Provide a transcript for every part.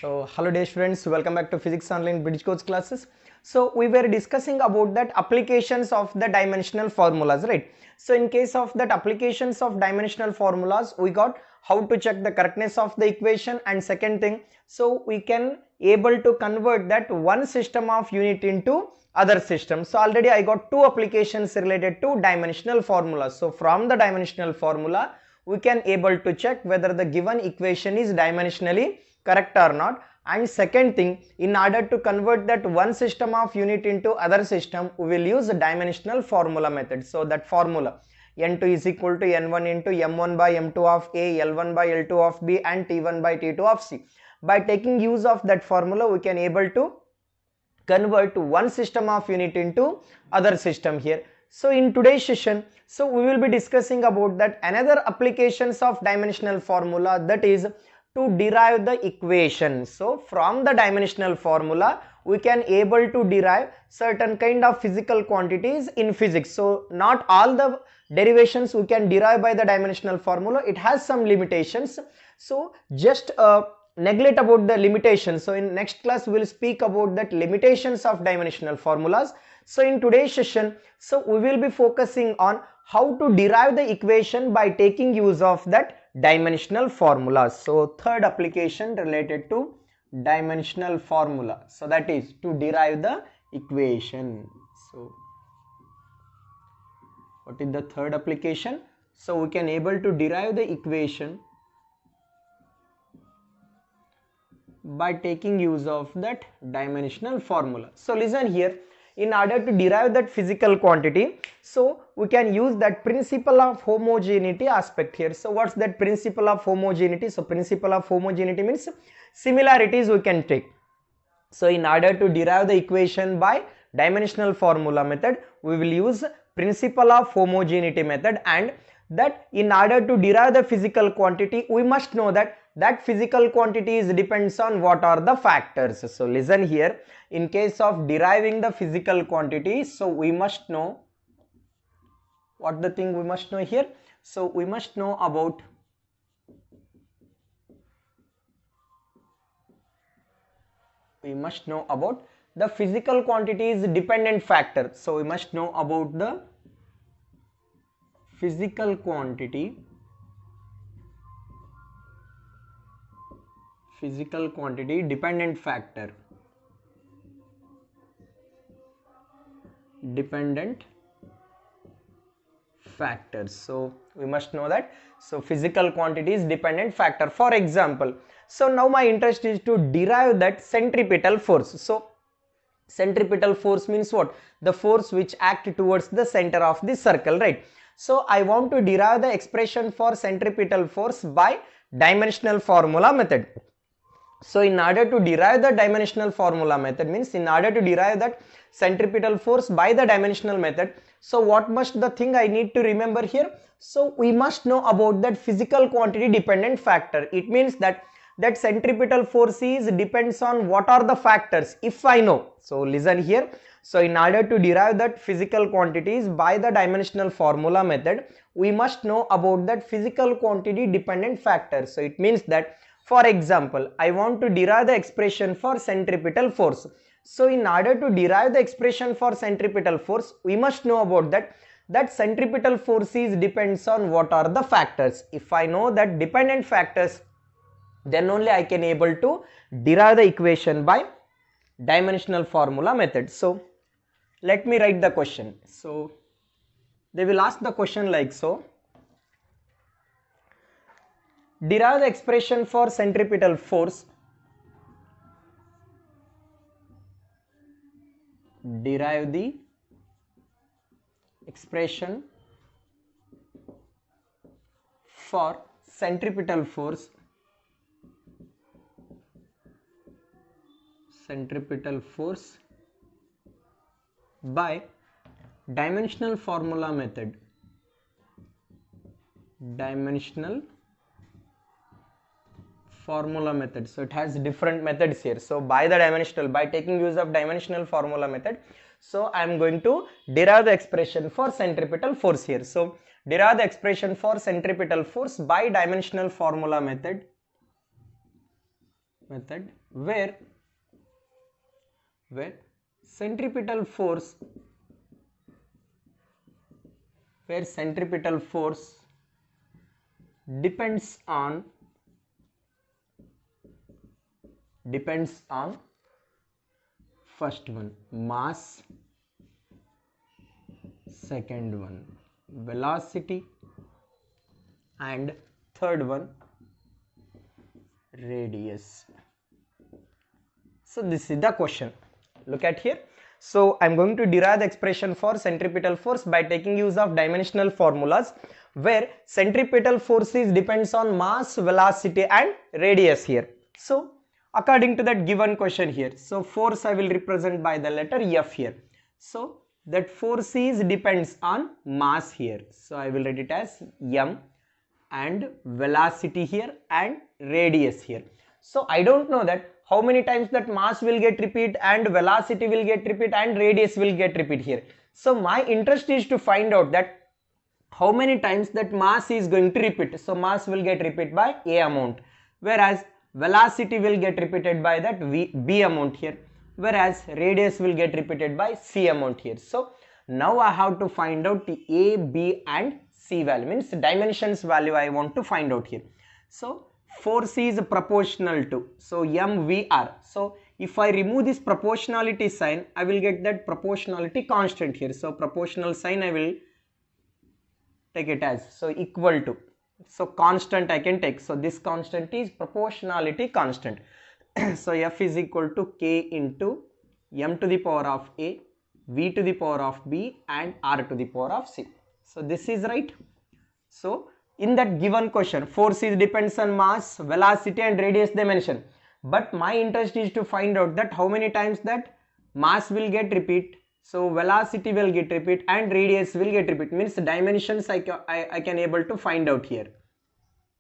So hello dear students, welcome back to Physics Online Bridge Course classes. So we were discussing about that applications of the dimensional formulas, right? So in case of that applications of dimensional formulas, we got how to check the correctness of the equation, and second thing, so we can able to convert that one system of unit into other system. So already I got two applications related to dimensional formulas. So from the dimensional formula, we can able to check whether the given equation is dimensionally correct or not. And second thing, in order to convert that one system of unit into other system, we will use the dimensional formula method. So that formula n2 is equal to n1 into m1 by m2 of a, l1 by l2 of b, and t1 by t2 of c. By taking use of that formula, we can able to convert one system of unit into other system here. So in today's session, so we will be discussing about that another applications of dimensional formula, that is to derive the equation. So from the dimensional formula, we can able to derive certain kind of physical quantities in physics. So not all the derivations we can derive by the dimensional formula, it has some limitations. So just neglect about the limitations. So in next class we will speak about that limitations of dimensional formulas. So in today's session, so we will be focusing on how to derive the equation by taking use of that dimensional formulas. So third application related to dimensional formula, so that is to derive the equation. So what is the third application? So we can able to derive the equation by taking use of that dimensional formula. So listen here, in order to derive that physical quantity, so we can use that principle of homogeneity aspect here. So what's that principle of homogeneity? So principle of homogeneity means similarities we can take. So in order to derive the equation by dimensional formula method, we will use principle of homogeneity method, and that in order to derive the physical quantity, we must know that physical quantities depends on what are the factors. So listen here, in case of deriving the physical quantity, so we must know what the thing we must know here. So we must know about the physical quantities dependent factor. So we must know about the physical quantity dependent factor. So we must know that. So physical quantities dependent factor. For example, so now my interest is to derive that centripetal force. So centripetal force means what? The force which act towards the center of the circle, right? So I want to derive the expression for centripetal force by dimensional formula method. So in order to derive the dimensional formula method, means in order to derive that centripetal force by the dimensional method, so what must the thing I need to remember here? So we must know about that physical quantity dependent factor. It means that centripetal force is depends on what are the factors, if I know. So listen here, so in order to derive that physical quantities by the dimensional formula method, we must know about that physical quantity dependent factor. So it means that, for example, I want to derive the expression for centripetal force. So in order to derive the expression for centripetal force, we must know about that centripetal force is depends on what are the factors. If I know that dependent factors, then only I can able to derive the equation by dimensional formula method. So let me write the question. So they will ask the question like so: derive the expression for centripetal force. Derive the expression for centripetal force by dimensional formula method. So it has different methods here. So by taking use of dimensional formula method, so I am going to derive the expression for centripetal force here. So derive the expression for centripetal force by dimensional formula method. method where centripetal force depends on first one mass, second one velocity, and third one radius. So this is the question. Look at here. So I'm going to derive the expression for centripetal force by taking use of dimensional formulas where centripetal forces depends on mass, velocity and radius here. So according to that given question here, so force I will represent by the letter F here. So that force is depends on mass here. So I will write it as M, and velocity here and radius here. So I don't know that how many times that mass will get repeat and velocity will get repeat and radius will get repeat here. So my interest is to find out that how many times that mass is going to repeat. So mass will get repeat by A amount, whereas velocity will get repeated by that B amount here, whereas radius will get repeated by C amount here. So now I have to find out the A, B and C value, means dimensions value I want to find out here. So force is proportional to, so MVR. So if I remove this proportionality sign, I will get that proportionality constant here. So proportional sign I will take it as, so equal to, so constant I can take. So this constant is proportionality constant. So F is equal to K into M to the power of A, V to the power of B and R to the power of C. So this is right. So in that given question, force is depends on mass, velocity and radius dimension. But my interest is to find out that how many times that mass will get repeat, so velocity will get repeat and radius will get repeat, means dimensions I can able to find out here.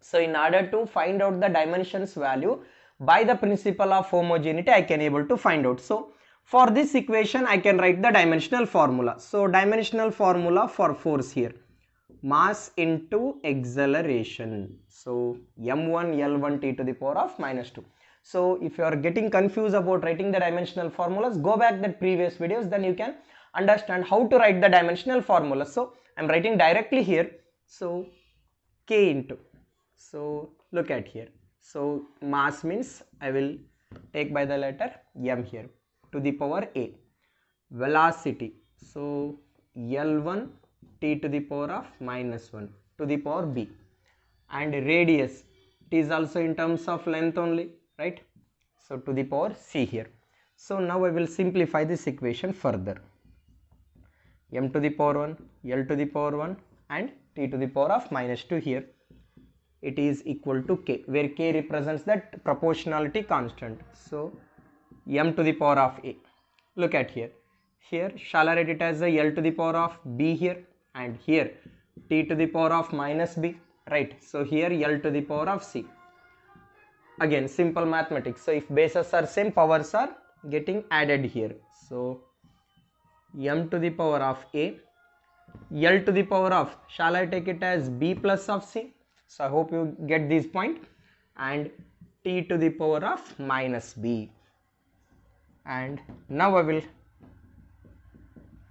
So in order to find out the dimensions value by the principle of homogeneity, I can able to find out. So for this equation I can write the dimensional formula. So dimensional formula for force here, mass into acceleration. So m1 L1 t to the power of minus 2. So if you are getting confused about writing the dimensional formulas, go back that previous videos, then you can understand how to write the dimensional formula. So I'm writing directly here. So K into, so look at here. So mass means I will take by the letter m here to the power A. Velocity, so L1 t to the power of minus 1 to the power B, and radius, it is also in terms of length only, right? So to the power C here. So now I will simplify this equation further. M to the power 1, L to the power 1 and t to the power of minus 2 here. It is equal to K, where K represents that proportionality constant. So M to the power of A. Look at here. Here shall I write it as a L to the power of B here, and here t to the power of minus B, right? So here L to the power of C. Again simple mathematics. So if bases are same, powers are getting added here. So M to the power of A, L to the power of, shall I take it as B plus of C? So I hope you get this point, and t to the power of minus B. And now I will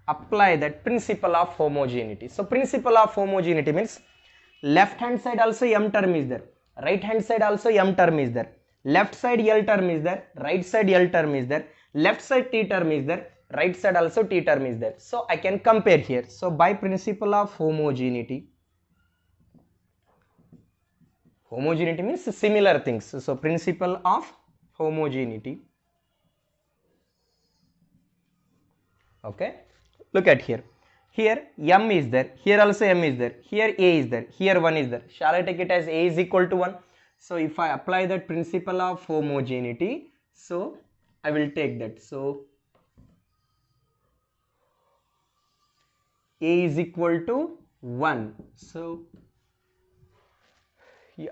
apply that principle of homogeneity. So principle of homogeneity means left hand side also m term is there, right hand side also m term is there, left side L term is there, right side L term is there, left side T term is there, right side also T term is there. So I can compare here. So by principle of homogeneity, homogeneity means similar things. So principle of homogeneity, okay, look at here. Here m is there, here also m is there, here a is there, here 1 is there. Shall I take it as a is equal to 1? So if I apply that principle of homogeneity, so I will take that. So a is equal to 1. So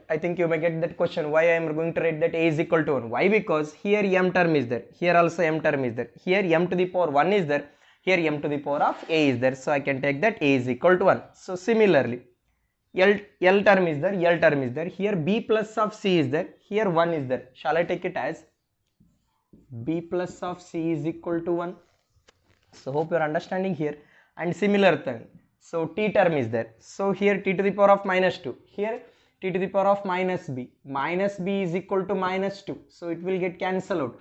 I think you may get that question, why I am going to write that a is equal to 1. Why? Because here m term is there, here also m term is there, here m to the power 1 is there, here m to the power of a is there. So I can take that a is equal to 1. So similarly, L term is there, L term is there. Here B plus of C is there. Here 1 is there. Shall I take it as B plus of C is equal to 1? So hope you are understanding here. And similar thing. So T term is there. So here T to the power of minus 2. Here T to the power of minus B. Minus B is equal to minus 2. So it will get cancelled out.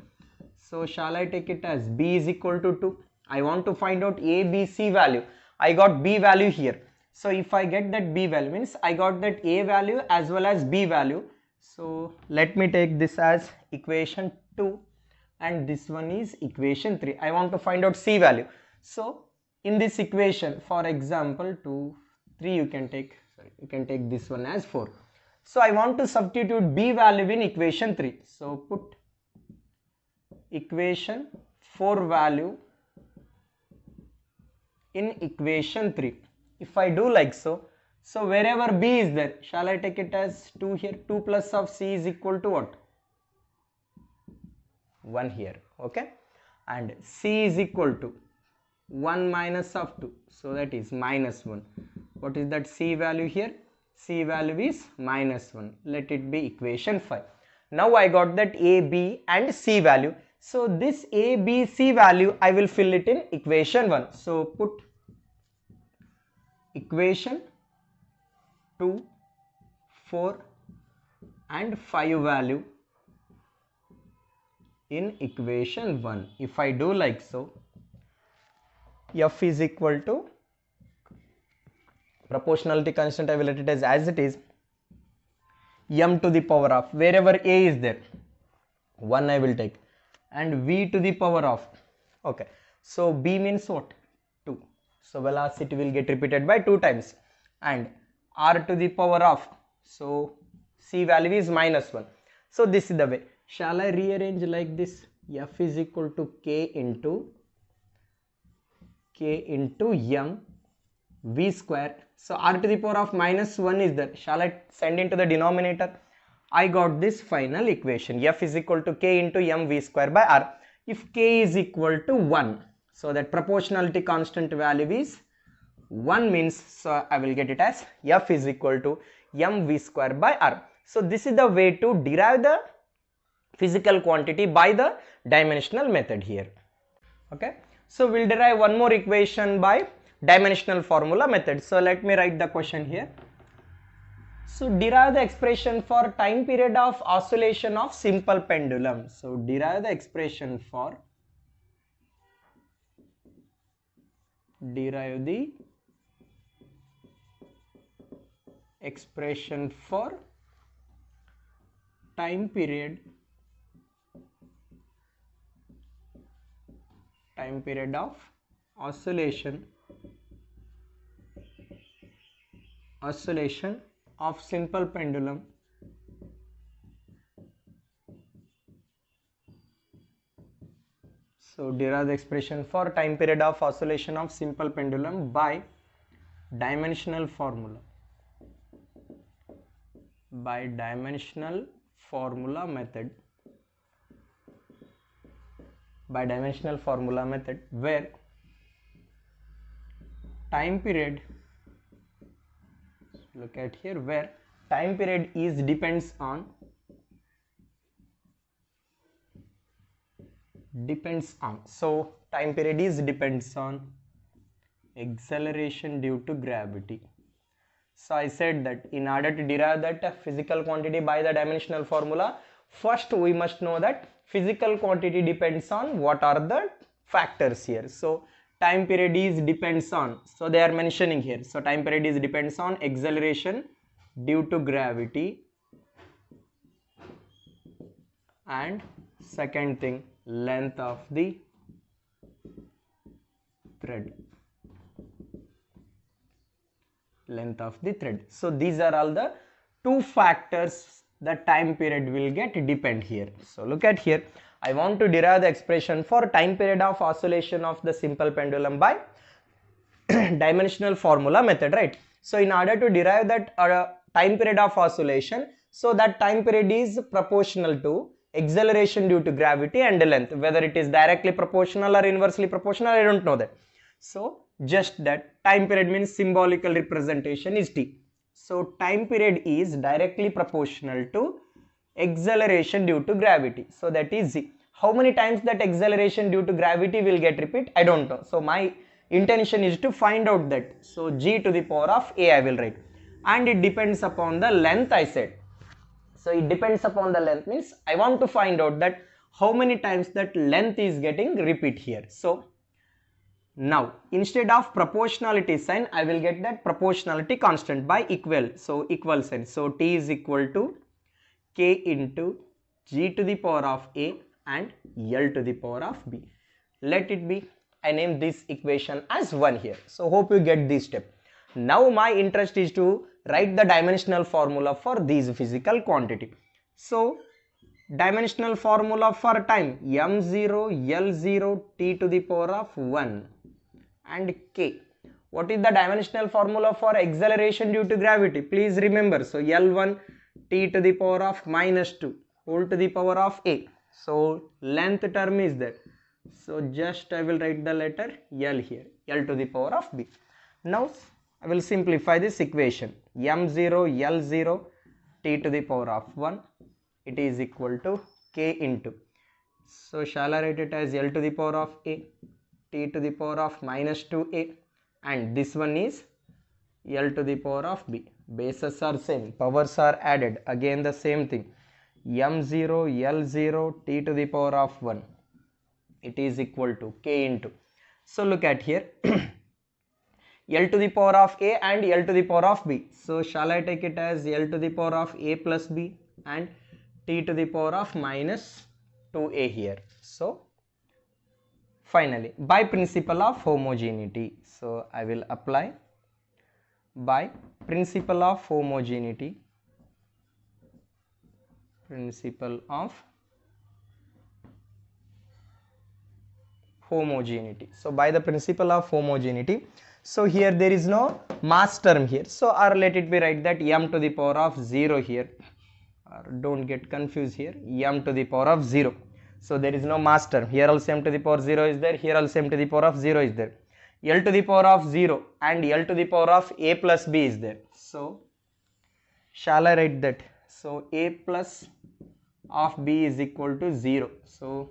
So shall I take it as B is equal to 2? I want to find out A, B, C value. I got B value here. So if I get that B value, means I got that A value as well as B value. So let me take this as equation 2 and this one is equation 3. I want to find out C value. So in this equation, for example, 2, 3 you can take this one as 4. So I want to substitute B value in equation 3. So put equation 4 value in equation 3. If I do like so, so wherever B is there, shall I take it as 2 here? 2 plus of C is equal to what? 1 here, okay? And C is equal to 1 minus of 2, so that is minus 1. What is that C value here? C value is minus 1. Let it be equation 5. Now I got that A, B and C value. So this A, B, C value I will fill it in equation 1. So put equation 2, 4 and 5 value in equation 1. If I do like so, F is equal to proportionality constant, I will let it as it is, m to the power of, wherever A is there, 1 I will take, and V to the power of, okay, so B means what? 2. So velocity will get repeated by 2 times, and R to the power of, so C value is minus 1. So this is the way. Shall I rearrange like this? F is equal to K into M V square. So R to the power of minus 1 is there. Shall I send into the denominator? I got this final equation. F is equal to K into M V square by R. If K is equal to 1, so that proportionality constant value is 1 means, so I will get it as F is equal to M V square by R. So this is the way to derive the physical quantity by the dimensional method here. Okay. So we'll derive one more equation by dimensional formula method. So let me write the question here. So derive the expression for time period of oscillation of simple pendulum. So derive the expression for time period of oscillation of simple pendulum So derive the expression for time period of oscillation of simple pendulum by dimensional formula method. By dimensional formula method, where time period, look at here, where time period is depends on so time period is depends on acceleration due to gravity. So I said that in order to derive that physical quantity by the dimensional formula, first we must know that physical quantity depends on what are the factors here. So time period is depends on, so they are mentioning here, so time period is depends on acceleration due to gravity, and second thing, length of the thread. So these are all the two factors that time period will get depend here. So look at here, I want to derive the expression for time period of oscillation of the simple pendulum by dimensional formula method, right? So in order to derive that time period of oscillation, so that time period is proportional to acceleration due to gravity and length. Whether it is directly proportional or inversely proportional, I don't know that. So just that time period means symbolical representation is t. So time period is directly proportional to acceleration due to gravity. So that is z. How many times that acceleration due to gravity will get repeat? I don't know. So my intention is to find out that. So g to the power of a I will write. And it depends upon the length I said. So it depends upon the length means I want to find out that how many times that length is getting repeat here. So now instead of proportionality sign I will get that proportionality constant by equal. So equal sign. So t is equal to k into g to the power of a and l to the power of b. Let it be. I name this equation as 1 here. So hope you get this step. Now my interest is to write the dimensional formula for these physical quantity. So dimensional formula for time m0 l0 t to the power of 1 and k. What is the dimensional formula for acceleration due to gravity? Please remember. So l1 t to the power of minus 2 whole to the power of a. So length term is there. So just I will write the letter l here, l to the power of b. Now I will simplify this equation. m0 l0 t to the power of 1, it is equal to k into. So shall I write it as l to the power of a, t to the power of minus 2a, and this one is l to the power of b. Bases are same, powers are added, again the same thing. m0 l0 t to the power of 1, it is equal to k into. So look at here l to the power of a and l to the power of b. So shall I take it as l to the power of a plus b and t to the power of minus 2a here. So finally by principle of homogeneity, so I will apply by principle of homogeneity, principle of homogeneity. So by the principle of homogeneity, so here there is no mass term here, so or let it be write that m to the power of 0 here, or don't get confused here, m to the power of 0. So there is no mass term here, also m to the power 0 is there, here also m to the power of 0 is there. L to the power of 0 and L to the power of a plus b is there. So shall I write that? So a plus of b is equal to 0. So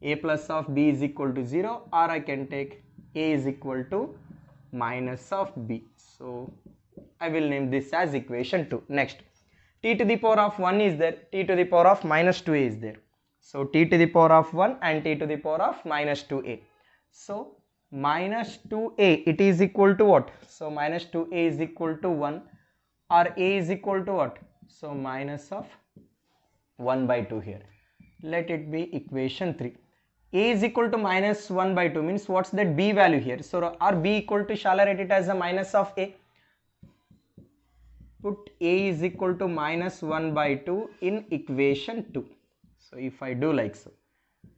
a plus of b is equal to 0, or I can take a is equal to minus of b. So I will name this as equation 2. Next, t to the power of 1 is there, t to the power of minus 2a is there. So t to the power of 1 and t to the power of minus 2a. So minus 2a, it is equal to what? So minus 2a is equal to 1, or a is equal to what? So minus of 1 by 2 here. Let it be equation 3. A is equal to minus 1 by 2 means what's that b value here? So are b equal to, shall I write it as a minus of a? Put a is equal to minus 1 by 2 in equation 2. So if I do like so,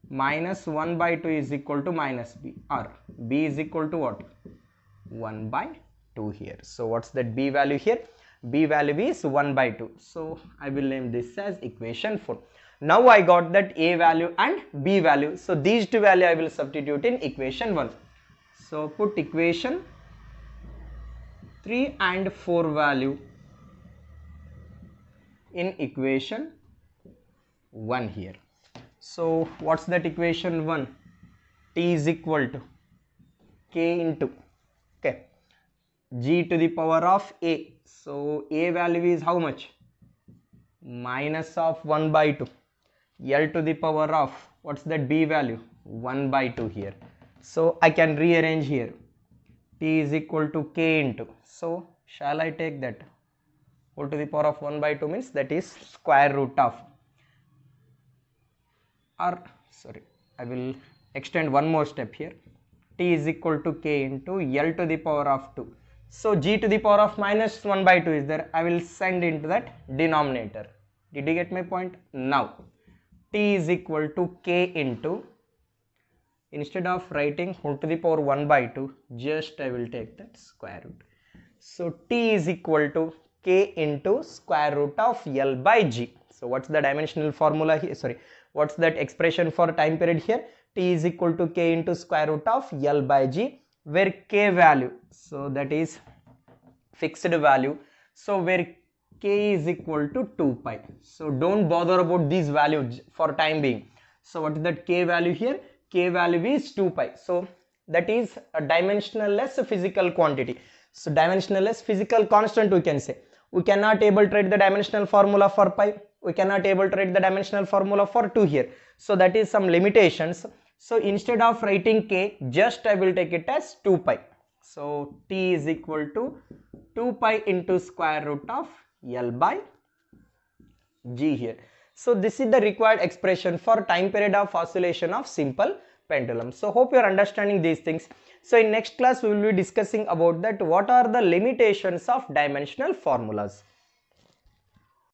minus 1 by 2 is equal to minus b, or b is equal to what? 1 by 2 here. So what's that b value here? B value is 1 by 2. So I will name this as equation 4. Now I got that a value and b value. So these two value I will substitute in equation 1. So put equation 3 and 4 value in equation 1 here. So what's that equation 1? T is equal to k into, okay, g to the power of a. So a value is how much? Minus of 1 by 2. L to the power of, what's that b value? 1 by 2 here. So I can rearrange here. T is equal to k into. So shall I take that? Whole to the power of 1 by 2 means that is square root of, or sorry, I will extend one more step here. T is equal to k into L to the power of 2. So g to the power of minus 1 by 2 is there. I will send into that denominator. Did you get my point? Now t is equal to k into, instead of writing whole to the power 1 by 2, just I will take that square root. So t is equal to k into square root of L by g. So what's the dimensional formula here? Sorry, what's that expression for time period here? T is equal to k into square root of L by g, where k value, so that is fixed value. So where k is equal to 2 pi. So don't bother about these values for time being. So what is that k value here? K value is 2 pi. So that is a dimensionless physical quantity. So dimensionless physical constant we can say. We cannot able to write the dimensional formula for pi. We cannot able to write the dimensional formula for 2 here. So that is some limitations. So instead of writing k, just I will take it as 2 pi. So t is equal to 2 pi into square root of L by G here. So this is the required expression for time period of oscillation of simple pendulum. So hope you are understanding these things. So in next class we will be discussing about that what are the limitations of dimensional formulas.